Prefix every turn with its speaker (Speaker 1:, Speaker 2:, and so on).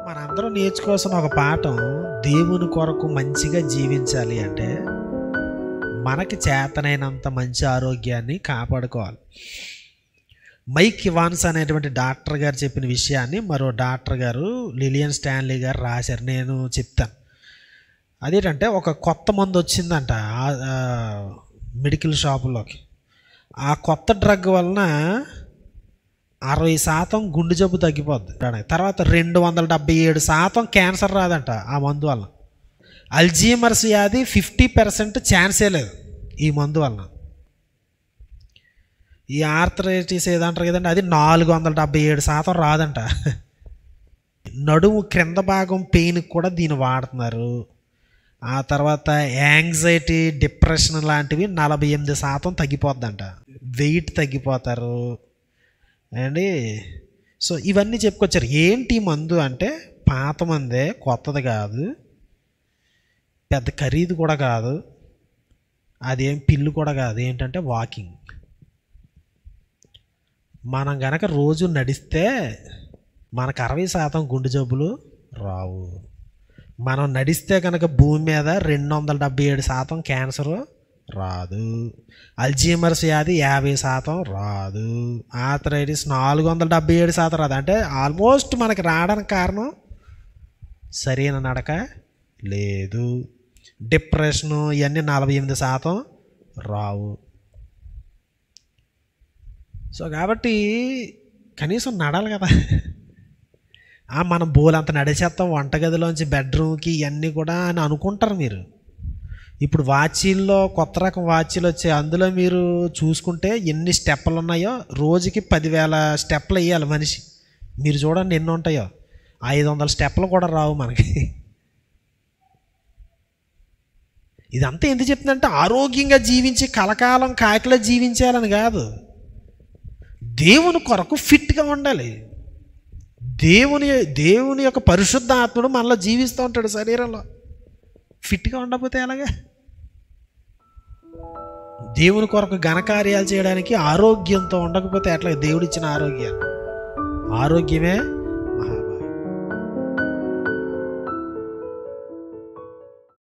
Speaker 1: మనందరం నేర్చుకోవాల్సిన ఒక పాఠం, దేవుని కొరకు మంచిగా జీవించాలి అంటే మనకి చేతనైనంత మంచి ఆరోగ్యాన్ని కాపాడుకోవాలి. మైక్ ఇవాన్స్ అనేటువంటి డాక్టర్ గారు చెప్పిన విషయాన్ని మరో డాక్టర్ గారు లిలియన్ స్టాన్లీ గారు రాశారు. నేను చెప్తాను. అదేంటంటే, ఒక కొత్త మందు వచ్చిందంట మెడికల్ షాపులోకి. ఆ కొత్త డ్రగ్ వలన 60% గుండె జబ్బు తగ్గిపోద్ది. తర్వాత 277% క్యాన్సర్ రాదంట ఆ మందు వలన. అల్జీమర్స్ వ్యాధి 50% ఛాన్సే లేదు ఈ మందు వలన. ఈ ఆర్థరైటిస్ ఏదంటారు కదండి, అది 477% రాదంట. నడుము క్రింద భాగం పెయిన్కి కూడా దీన్ని వాడుతున్నారు. ఆ తర్వాత యాంగ్జైటీ, డిప్రెషన్ లాంటివి 48% తగ్గిపోద్దంట. వెయిట్ తగ్గిపోతారు అండి. సో ఇవన్నీ చెప్పుకొచ్చారు. ఏంటి మందు అంటే, పాత మందే, కొత్తది కాదు, పెద్ద ఖరీదు కూడా కాదు, అదేం పిల్లు కూడా కాదు. ఏంటంటే వాకింగ్. మనం గనక రోజు నడిస్తే మనకు 60% గుండె జబ్బులు రావు. మనం నడిస్తే కనుక భూమి మీద 277% క్యాన్సరు రాదు. అల్జీమర్స్ వ్యాధి 50% రాదు. ఆర్థరైటిస్ 477% రాదు. అంటే ఆల్మోస్ట్ మనకి రావడానికి కారణం సరైన నడక లేదు. డిప్రెషను ఇవన్నీ 48% రావు. సో కాబట్టి కనీసం నడాలి కదా. మనం బోలంత నడిచేస్తాం వంటగదిలోంచి బెడ్రూమ్కి, ఇవన్నీ కూడా అని అనుకుంటారు మీరు. ఇప్పుడు వాచీల్లో కొత్త రకం వాచీలు వచ్చాయి. అందులో మీరు చూసుకుంటే ఎన్ని స్టెప్పులు ఉన్నాయో, రోజుకి 10,000 స్టెప్పులు వేయాలి మనిషి. మీరు చూడండి ఎన్ని ఉంటాయో. 500 స్టెప్పులు కూడా రావు మనకి. ఇదంతా ఎందుకు చెప్తుందంటే, ఆరోగ్యంగా జీవించి కలకాలం కాకిలో జీవించాలని కాదు, దేవుని కొరకు ఫిట్గా ఉండాలి. దేవుని యొక్క పరిశుద్ధ ఆత్ముడు మనలో జీవిస్తూ ఉంటాడు శరీరంలో. ఫిట్గా ఉండకపోతే ఎలాగా? దేవుని కొరకు ఘనకార్యాలు చేయడానికి ఆరోగ్యంతో ఉండకపోతే ఎట్లా? దేవుడిచ్చిన ఆరోగ్యమే